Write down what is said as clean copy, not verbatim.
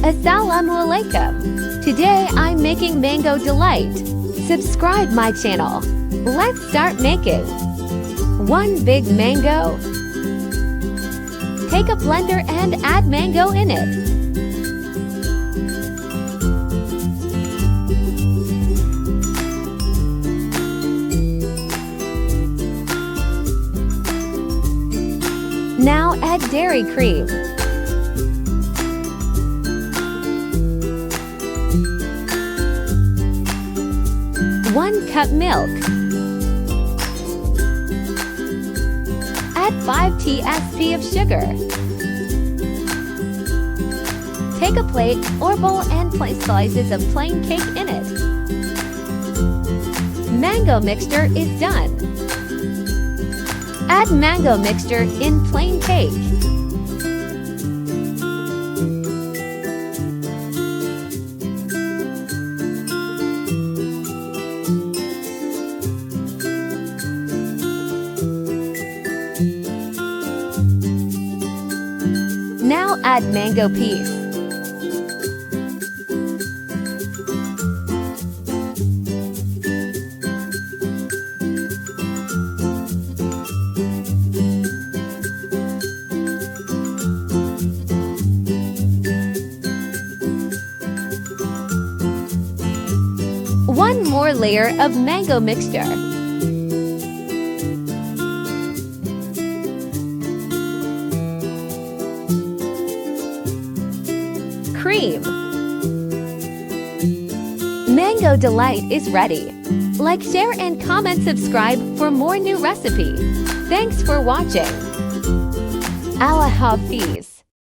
Assalamualaikum. Today I'm making mango delight. Subscribe my channel. Let's start making. 1 big mango. Take a blender and add mango in it. Now add dairy cream. One cup milk. Add 5 tsp of sugar. Take a plate or bowl and place slices of plain cake in it. Mango mixture is done. Add mango mixture in plain cake. Now add mango piece. One more layer of mango mixture. Cream. Mango delight is ready. Like, share, and comment, subscribe for more new recipe. Thanks for watching. Allah hafiz.